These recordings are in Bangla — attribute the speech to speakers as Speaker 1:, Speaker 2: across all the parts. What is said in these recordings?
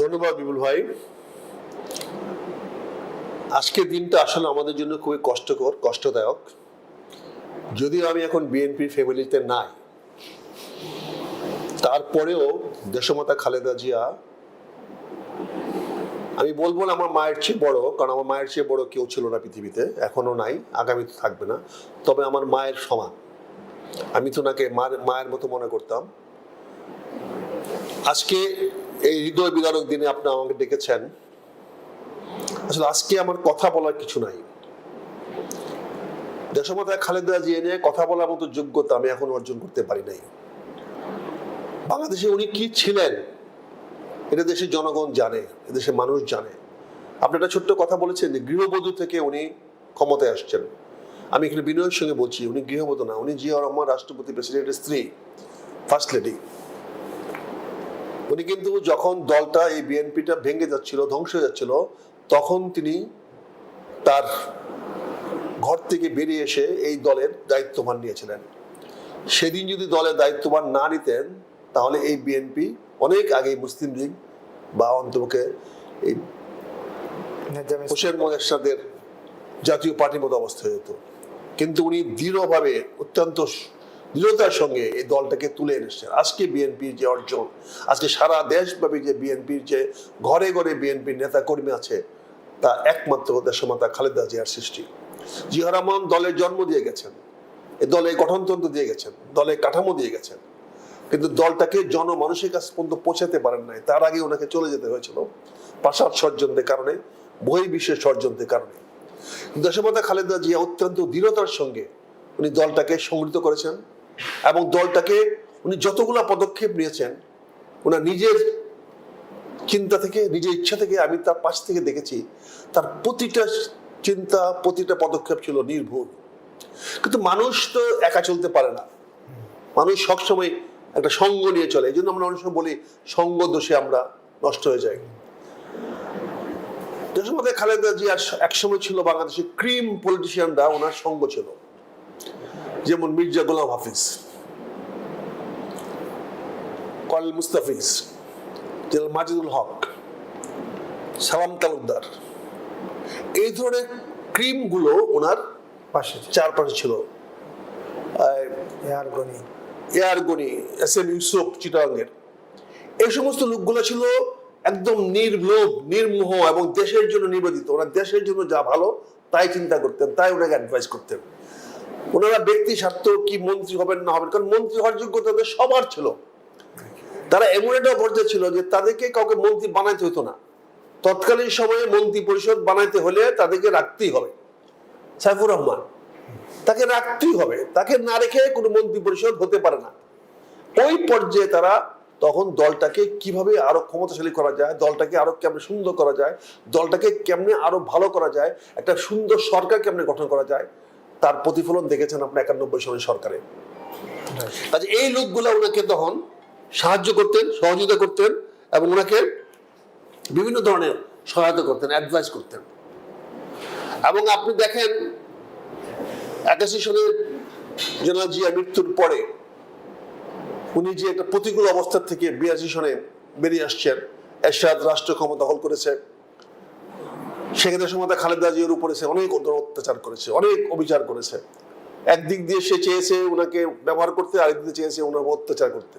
Speaker 1: ধন্যবাদ বিপুল ভাই। আজকের দিনটা আসলে আমাদের জন্য খুবই কষ্টদায়ক। যদিও আমি এখন বিএনপির ফ্যামিলিতে নাই, তারপরেও দেশমাতা খালেদা জিয়া, আমি বলবো না আমার মায়ের চেয়ে বড়, কারণ আমার মায়ের চেয়ে বড় কেউ ছিল না পৃথিবীতে, এখনো নাই, আগামীতে থাকবে না। তবে আমার মায়ের সমান, আমি তো ওনাকে মায়ের মতো মনে করতাম। আজকে এই হৃদয় বিদারক দিনে আপনি আমাকে ডেকেছেন। আসলে আজকে আমার কথা বলার কিছু নাই। দেশমাতা খালেদা জিয়া নিয়ে কথা বলার মতো যোগ্যতা আমি এখন অর্জন করতে পারি নাই। বাংলাদেশে উনি কি ছিলেন এটা দেশের জনগণ জানে, দেশের মানুষ জানে। আপনি একটা ছোট্ট কথা বলেছেন যে গৃহবধূ থেকে উনি ক্ষমতায় আসছেন। আমি এখানে বিনয়ের সঙ্গে বলছি, উনি গৃহবধূ না, উনি জিয়া রহমান রাষ্ট্রপতি প্রেসিডেন্টের স্ত্রী, ফার্স্ট লেডি। উনি কিন্তু যখন দলটা এই বিএনপিটা ভেঙে যাচ্ছিল, ধ্বংস হয়ে যাচ্ছিল, তখন তিনি তার ঘর থেকে বেরিয়ে এসে এই দলের দায়িত্বভার নিয়েছিলেন। সেদিন যদি দলের দায়িত্বভার না নিতেন তাহলে এই বিএনপি অনেক আগে মুসলিম লীগ বা অন্তপক্ষে এই হোসেন মোয়াজ্জেমের জাতীয় পার্টির মতো অবস্থা হয়ে যেত। কিন্তু উনি দৃঢ়ভাবে, অত্যন্ত দৃঢ়তার সঙ্গে এই দলটাকে তুলে এনেছেন। আজকে বিএনপির যে অর্জন, আজকে সারা দেশব্যাপী যে বিএনপির যে ঘরে ঘরে বিএনপির নেতা কর্মী আছে, তা একমাত্র দেশমাতা খালেদা জিয়ার সৃষ্টি। জিয়া রহমান দলের জন্ম দিয়ে গেছেন, এই দলে গঠনতন্ত্র দিয়ে গেছেন, দলে কাঠামো দিয়ে গেছেন, কিন্তু দলটাকে জনমানুষের কাছে পর্যন্ত পৌঁছাতে পারেন নাই। তার আগে ওনাকে চলে যেতে হয়েছিল প্রাসাদ ষড়যন্ত্রের কারণে, বহির্বিশ্বের ষড়যন্ত্রের কারণে। দেশমাতা খালেদা জিয়া অত্যন্ত দৃঢ়তার সঙ্গে উনি দলটাকে সংগঠিত করেছেন এবং দলটাকে উনি যতগুলো পদক্ষেপ নিয়েছেন ওনার নিজের চিন্তা থেকে, নিজের ইচ্ছা থেকে, আমি তার পাশ থেকে দেখেছি, তার প্রতিটা চিন্তা, প্রতিটা পদক্ষেপ ছিল নির্ভুল। কিন্তু মানুষ তো একা চলতে পারে না, মানুষ সবসময় একটা সঙ্গ নিয়ে চলে। এই জন্য আমরা অনেক সময় বলি সঙ্গ দোষে আমরা নষ্ট হয়ে যাই। দেশমাতা খালেদা জিয়া একসময় ছিল বাংলাদেশে ক্রিম পলিটিশিয়ানরা ওনার সঙ্গ ছিল, যেমন মির্জা গোলাম হাফিজ, কর্নেল মুস্তাফিজ, জেনারেল মাজিদুল হক, সালাম তালুকদার, এই ধরনের ক্রিম গুলো ওনার চারপাশে ছিল। AR Gani, S M Yusuf চিটাগাংয়ের, এই সমস্ত লোকগুলো ছিল একদম নির্লোভ, নির্মোহ এবং দেশের জন্য নিবেদিত। ওরা দেশের জন্য যা ভালো তাই চিন্তা করতেন, তাই ওনাকে অ্যাডভাইস করতেন। ওনারা ব্যক্তি স্বার্থ কি মন্ত্রী হবেন না হবেন, কারণ মন্ত্রী হওয়ার যোগ্যতা সবার ছিল। তারা এমন একটা পর্যায়ে ছিল যে তাদেরকে কাউকে মন্ত্রী বানাইতে হতো না। তৎকালীন সময়ে মন্ত্রী পরিষদ বানাইতে হলে তাদেরকে রাখতেই হবে। সাইফুর রহমান, তাকে রাখতেই হবে, তাকে না রেখে কোনো মন্ত্রী পরিষদ হতে পারে না। ওই পর্যায়ে তারা তখন দলটাকে কিভাবে আরো ক্ষমতাশালী করা যায়, দলটাকে আরো কেমনে সুন্দর করা যায়, দলটাকে কেমনে আরো ভালো করা যায়, একটা সুন্দর সরকার কেমনে গঠন করা যায়, তার প্রতিফলন দেখেছেন আপনি 91 সালের সরকারে। কাজে এই লোকগুলো ওনাকে তখন সাহায্য করতেন, সহযোগিতা করতেন এবং ওনাকে বিভিন্ন ধরনের সহায়তা করতেন, অ্যাডভাইস করতেন। এবং আপনি দেখেন 81 সালের জেনারেল জিয়া মৃত্যুর পরে উনি যে একটা প্রতিকূল অবস্থার থেকে 82 সনে বেরিয়ে আসছেন, এরশাদ রাষ্ট্র ক্ষমতা দখল করেছে, সেখানে সময় খালেদা জিয়ার উপরে অনেক অত্যাচার করেছে, অনেক অবিচার করেছে। একদিক দিয়ে সে চেয়েছে ওনাকে ব্যবহার করতে, আরেক দিকে চেয়েছে ওনার অত্যাচার করতে,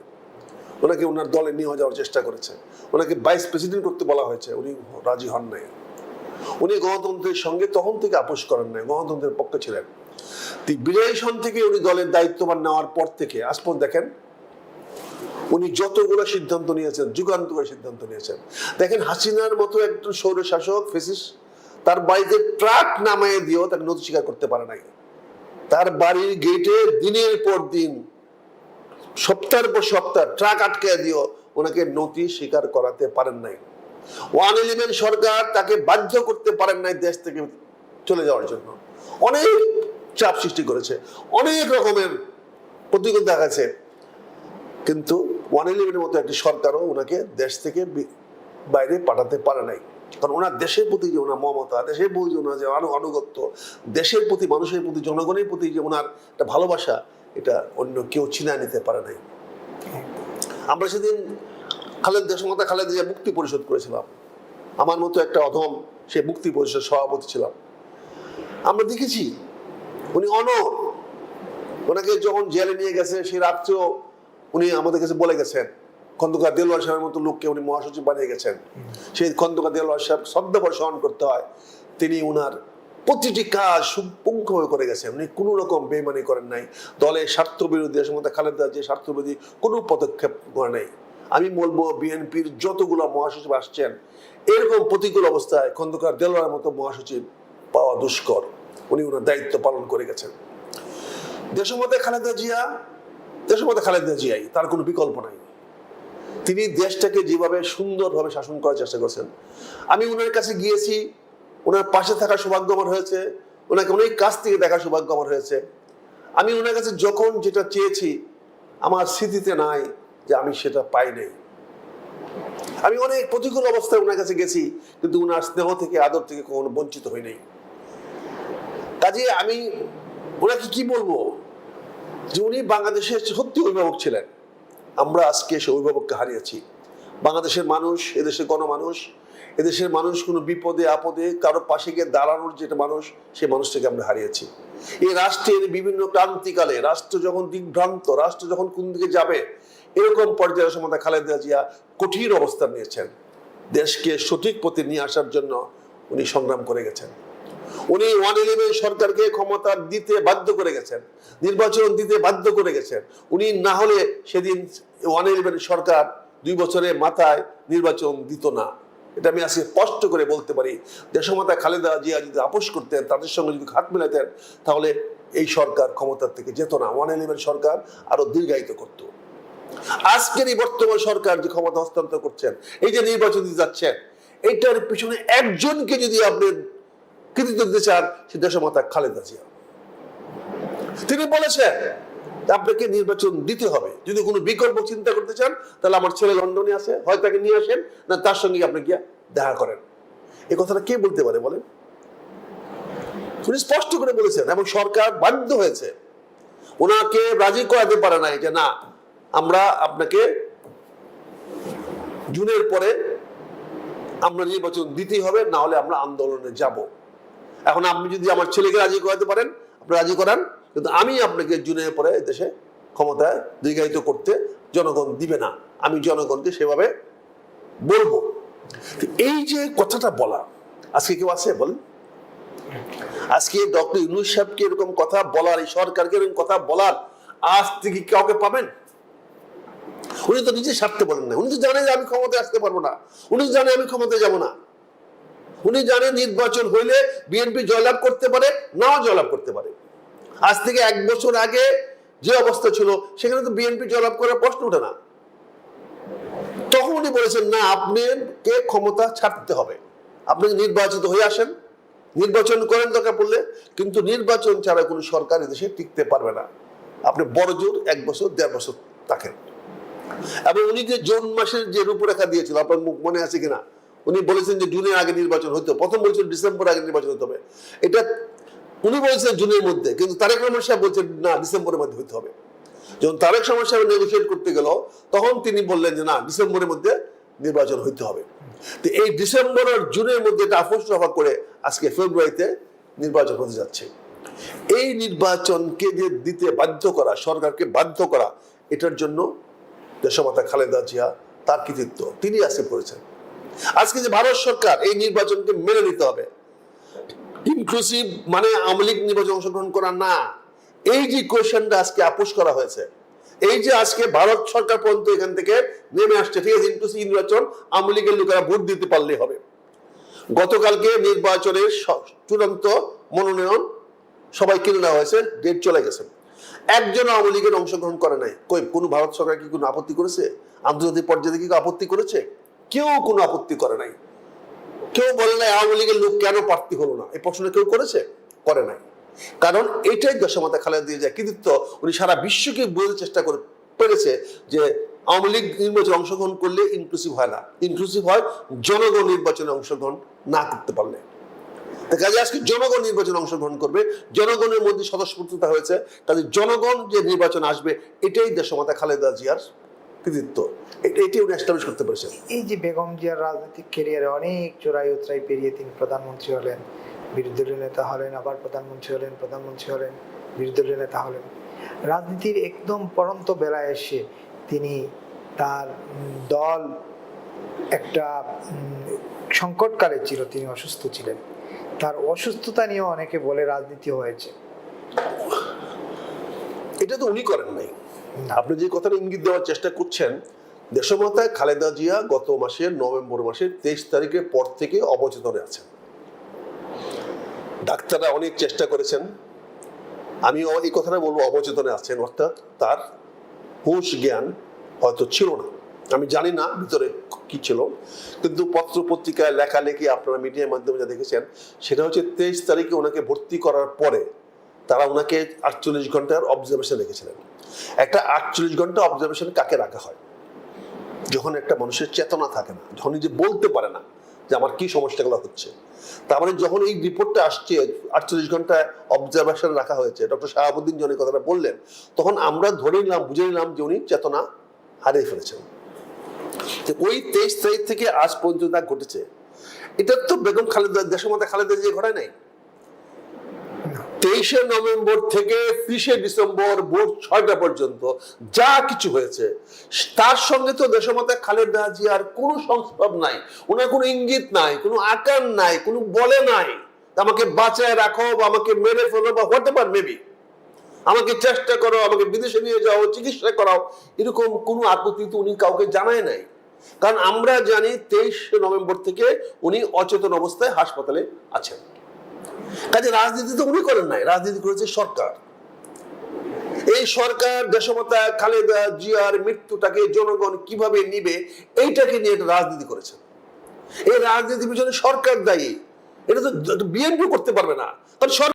Speaker 1: ওনাকে ওনার দলে নিয়ে যাওয়ার চেষ্টা করেছে, ওনাকে ভাইস প্রেসিডেন্ট করতে বলা হয়েছে, উনি রাজি হন নাই। উনি গণতন্ত্রের সঙ্গে তখন থেকে আপোষ করেন নাই, গণতন্ত্রের পক্ষে ছিলেন। 82 সন থেকে উনি দলের দায়িত্বভার নেওয়ার পর থেকে আজ পর্যন্ত দেখেন উনি যতগুলো সিদ্ধান্ত নিয়েছেন, যুগান্তকারী সিদ্ধান্ত নিয়েছেন। দেখেন হাসিনার মতো একজন স্বৈরশাসক ফেসিস, তার বাড়িতে ট্রাক নামাইয়ে দিয়েও তাকে নথি স্বীকার করতে পারে নাই। তার বাড়ির গেটে দিনের পর দিন, সপ্তাহের পর সপ্তাহ ট্রাক আটকে দিয়েও ওনাকে নথি স্বীকার করাতে পারেন নাই। 111 সরকার তাকে বাধ্য করতে পারেন নাই দেশ থেকে চলে যাওয়ার জন্য। অনেক চাপ সৃষ্টি করেছে, অনেক রকমের প্রতিকূল দেখাচ্ছে, কিন্তু 111 মতো একটি সরকারও ওনাকে দেশ থেকে বাইরে পাঠাতে পারে নাই। কারণ ওনার দেশের প্রতি যে ওনার মমতা, দেশের প্রতি যে ওনার যে আনুগত্য, দেশের প্রতি, মানুষের প্রতি, জনগণের প্রতি যে ওনার একটা ভালোবাসা, এটা অন্য কেউ চিনা নিতে পারে নাই। আমরা সেদিন দেশমাতা খালেদা জিয়া মুক্তি পরিশোধ করেছিলাম। আমার মতো একটা অধম সে মুক্তি পরিষদের সভাপতি ছিলাম। আমরা দেখেছি উনি অনড়, ওনাকে যখন জেলে নিয়ে গেছে সে রাত্রেও উনি আমাদের কাছে বলে গেছেন, খন্দকার দেলোয়ার সাহেবের মতো লোককে উনি মহাসচিব বানিয়ে গেছেন। সেই খন্দকার দেলোয়ার সাহেব শ্রদ্ধাভরে স্মরণ করতে হয়, তিনি উনার প্রতিটি কাজ সুপুঙ্খভাবে করে গেছেন। উনি কোনো রকম বেইমানি করেন নাই, দলের স্বার্থ বিরোধী দেশমাতা খালেদা যে স্বার্থ বিরোধী কোনো পদক্ষেপ করে নাই। আমি বলবো বিএনপির যতগুলো মহাসচিব আসছেন এরকম প্রতিকূল অবস্থায় খন্দকার দেলোয়ারের মতো মহাসচিব পাওয়া দুষ্কর। উনি ওনার দায়িত্ব পালন করে গেছেন। দেশমাতা খালেদা জিয়াই, তার কোনো বিকল্প নাই। তিনি দেশটাকে যেভাবে সুন্দরভাবে শাসন করার চেষ্টা করছেন, আমি ওনার কাছে গিয়েছি, ওনার পাশে থাকার সৌভাগ্য আমার হয়েছে, ওনাকে অনেক কাছ থেকে দেখার সৌভাগ্য আমার হয়েছে। আমি ওনার কাছে যখন যেটা চেয়েছি আমার স্মৃতিতে নাই যে আমি সেটা পাই নাই। আমি অনেক প্রতিকূল অবস্থায় ওনার কাছে গেছি, কিন্তু ওনার স্নেহ থেকে আদর থেকে কখনো বঞ্চিত হই নাই। কাজে আমি ওনাকে কি বলবো যে উনি বাংলাদেশের সত্যি অভিভাবক ছিলেন। আমরা আজকে সে অভিভাবককে হারিয়েছি। বাংলাদেশের মানুষ, এদেশের গণমানুষ, এদেশের মানুষ কোনো বিপদে আপদে কারো পাশে গিয়ে দাঁড়ানোর যেটা মানুষ, সেই মানুষটাকে আমরা হারিয়েছি। এই রাষ্ট্রের বিভিন্ন ক্রান্তিকালে রাষ্ট্র যখন দিগ্ভ্রান্ত, রাষ্ট্র যখন কোন দিকে যাবে, এরকম পর্যায়ে দেশমাতা খালেদা জিয়া কঠিন অবস্থান নিয়েছেন। দেশকে সঠিক পথে নিয়ে আসার জন্য উনি সংগ্রাম করে গেছেন। উনি 111 সরকারকে ক্ষমতা দিতে বাধ্য করে গেছেন, নির্বাচন দিতে বাধ্য করে গেছেন। উনি না হলে সেদিন 111 সরকার 2 বছরের মাথায় নির্বাচন দিত না। এটা আমি আজকে স্পষ্ট করে বলতে পারি। দেশমাতা খালেদা জিয়া যদি আপোষ করতেন, তাদের সঙ্গে যদি হাত মেলাতেন, তাহলে এই সরকার ক্ষমতার থেকে যেত না। 111 সরকার আরো দীর্ঘায়িত করত। আজকের এই বর্তমান সরকার যে ক্ষমতা হস্তান্তর করছেন, এই যে নির্বাচন দিতে যাচ্ছেন, এইটার পিছনে একজনকে যদি আপনি কৃতিত্ব দিতে চান, সে দেশমাতা খালেদা জিয়া। তিনি বলেছেন আপনাকে নির্বাচন দিতে হবে। যদি কোনো বিকল্প চিন্তা করতে চান, তাহলে আমার ছেলে লন্ডনে আছে, হয় তাকে নিয়ে আসেন, না তার সঙ্গে আপনি গিয়া দেখা করেন। এই কথাটা কে বলতে পারে বলেন? উনি স্পষ্ট করে বলেছেন এবং সরকার বাধ্য হয়েছে, ওনাকে রাজি করাতে পারে নাই যে না, আমরা আপনাকে জুনের পরে আমরা নির্বাচন দিতেই হবে, না হলে আমরা আন্দোলনে যাব। এখন আপনি যদি আমার ছেলেকে রাজি করাতে পারেন, আপনি রাজি করান, কিন্তু আমি আপনাকে জুনের পরে দেশে ক্ষমতায় দীর্ঘায়িত করতে জনগণ দিবে না। আমি জনগণকে সেভাবে বলবো। এই যে কথাটা বলা, আজকে কেউ আছে বলেন? আজকে ডক্টর ইউনূস সাহেবকে এরকম কথা বলার, এই সরকারকে এরকম কথা বলার আজ থেকে কাউকে পাবেন? উনি তো নিজে স্বার্থে বলেন না। উনি তো জানেন যে আমি ক্ষমতায় আসতে পারবো না, উনি জানেন আমি ক্ষমতায় যাব না। উনি জানেন নির্বাচন হইলে বিএনপি জয়লাভ করতে পারে, নাও জয়লাভ করতে পারে। আজ থেকে 1 বছর আগে যে অবস্থা ছিল, সেখানে তো বিএনপি জয়লাভ করার প্রশ্ন ওঠে না। তখন উনি বলেছেন না, আপনাকে ক্ষমতা ছাড়তে হবে, আপনি নির্বাচিত হয়ে আসেন, নির্বাচন করেন দরকার পড়লে, কিন্তু নির্বাচন ছাড়া কোনো সরকার এদেশে টিকতে পারবে না। আপনি বড় জোর 1 বছর 1.5 বছর থাকেন। এবং উনি যে জুন মাসের যে রূপরেখা দিয়েছিল, আপনার মনে আছে কিনা, উনি বলেছেন যে জুনের আগে নির্বাচন হতে হবে। প্রথম বলছেন ডিসেম্বর আগে নির্বাচন হতে হবে, এটা উনি বলছেন জুনের মধ্যে, কিন্তু তারেক রহমান সাহেব বলছেন না, ডিসেম্বরের মধ্যে হতে হবে। যখন তারেক রহমান সাহেব নেগোশিয়েট করতে গেল, তখন তিনি বললেন যে না, ডিসেম্বরের মধ্যে নির্বাচন হইতে হবে। তো এই ডিসেম্বর আর জুনের মধ্যে এটা আপোষ রফা করে আজকে ফেব্রুয়ারিতে নির্বাচন হতে যাচ্ছে। এই নির্বাচনকে যে দিতে বাধ্য করা, সরকারকে বাধ্য করা, এটার জন্য দেশমাতা খালেদা জিয়া, তার কৃতিত্ব, তিনি আজকে করেছেন। আজকে যে ভারত সরকার এই নির্বাচনকে মেনে নিতে হবে, ইনক্লুসিভ মানে আওয়ামী লীগ নির্বাচন অংশগ্রহণ করা না, এই যে কোয়েশনটা আজকে আপোষ করা হয়েছে, এই যে আজকে ভারত সরকার পর্যন্ত এখান থেকে নেমে আসছে, ঠিক আছে, ইনক্লুসিভ নির্বাচন আওয়ামী লীগের লোকেরা ভোট দিতে পারলেই হবে। গতকালকে নির্বাচনের চূড়ান্ত মনোনয়ন সবাই কিনে নেওয়া হয়েছে, ডেট চলে গেছে। একজন আওয়ামী লীগের অংশগ্রহণ করে নাই। কই কোন ভারত সরকার কি কোনো আপত্তি করেছে? আন্তর্জাতিক পর্যায়ে কি আপত্তি করেছে? কেউ কোনো আপত্তি করে নাই। কেউ বলে নাই আওয়ামী লীগের লোক কেন প্রার্থী হলো না, এই প্রশ্ন কেউ করেছে? করে নাই। কারণ এটাই দেশমাতা খালেদা জিয়ার কৃতিত্ব। উনি সারা বিশ্বকে বোঝার চেষ্টা করে পেরেছে যে আওয়ামী লীগ নির্বাচনে অংশগ্রহণ করলে ইনক্লুসিভ হয় না, ইনক্লুসিভ হয় জনগণ নির্বাচনে অংশগ্রহণ না করতে পারলে। কাজে আজকে জনগণ নির্বাচনে অংশগ্রহণ করবে, জনগণের মধ্যে স্বতঃস্ফূর্ততা হয়েছে। কাজে জনগণ যে নির্বাচন আসবে, এটাই দেশমাতা খালেদা জিয়ার কৃতিত্ব, এটি উনি এস্টাবলিশ করতে পেরেছেন।
Speaker 2: এই যে বেগম জিয়ার রাজনৈতিক ক্যারিয়ারে অনেক চোরাই উতরাই পেরিয়ে তিনি প্রধানমন্ত্রী হলেন, বিরোধী দলীয় নেতা হলেন, আবার প্রধানমন্ত্রী হলেন, বিরোধী দলীয় নেতা হলেন, রাজনীতির একদম পরন্ত বেলায় এসে তিনি তার দল একটা সংকটকালে ছিল, তিনি অসুস্থ ছিলেন, তার অসুস্থতা নিয়ে অনেকে বলে রাজনীতি হয়েছে।
Speaker 1: এটা তো উনি করেন নাই। আপনি যে কথাটা ইঙ্গিত দেওয়ার চেষ্টা করছেন, দেশমাতা খালেদা জিয়া গত মাসের নভেম্বর মাসের 23 তারিখের পর থেকে অবচেতনে আছেন। ডাক্তাররা অনেক চেষ্টা করেছেন, আমি এই কথাটা বলবো, অবচেতনে আছেন, অর্থাৎ তার হুঁশ জ্ঞান হয়তো ছিল না। আমি জানি না ভিতরে কি ছিল, কিন্তু পত্র পত্রিকায় লেখালেখি আপনারা মিডিয়ার মাধ্যমে যা দেখেছেন সেটা হচ্ছে 23 তারিখে ওনাকে ভর্তি করার পরে তারা ওনাকে 48 ঘন্টার অবজারভেশন রেখেছিলেন। একটা 48 ঘন্টা অবজারভেশন কাকে রাখা হয়? যখন একটা মানুষের চেতনা থাকে না, যখন নিজে বলতে পারে না যে আমার কি সমস্যাগুলো হচ্ছে। তার মানে যখন এই রিপোর্টটা আসছে 48 ঘন্টা অবজারভেশন রাখা হয়েছে, ডক্টর শাহাবুদ্দিন যখন এই কথাটা বললেন, তখন আমরা ধরে নিলাম, বুঝে নিলাম যে উনি চেতনা হারিয়ে ফেলেছেন। ওই 23 তারিখ থেকে আজ পর্যন্ত যা ঘটেছে, এটা তো বেগম খালেদা, দেশমাতা খালেদা জিয়া ঘটায় নাই। 23শে নভেম্বর থেকে 30শে ডিসেম্বর ভোর 6টা পর্যন্ত যা কিছু হয়েছে তার সঙ্গে তো দেশমাতা খালেদা জিয়ার কোনো সংস্রব নাই, ওনার কোনো ইঙ্গিত নাই, কোনো আকার নাই, কোনো বলে নাই আমাকে বাঁচায় রাখো বা আমাকে মেরে ফেলো বা হতে পার মেবি আমাকে চেষ্টা করো, আমাকে বিদেশে নিয়ে যাও, চিকিৎসা করাও, এরকম কোনো আকুতি তো উনি কাউকে জানায় নাই। কারণ আমরা জানি 23শে নভেম্বর থেকে উনি অচেতন অবস্থায় হাসপাতালে আছেন। কাজে রাজনীতি তো উনি করেন নাই, রাজনীতি করেছে সরকার। এই সরকার দেশমাতা খালেদা জিয়ার মৃত্যুটাকে জনগণ কিভাবে নিবে এইটাকে নিয়ে একটা রাজনীতি করেছে। এই রাজনীতির পিছনে সরকার দায়ী, এটা তো বিএনপি করতে পারবে না, কারণ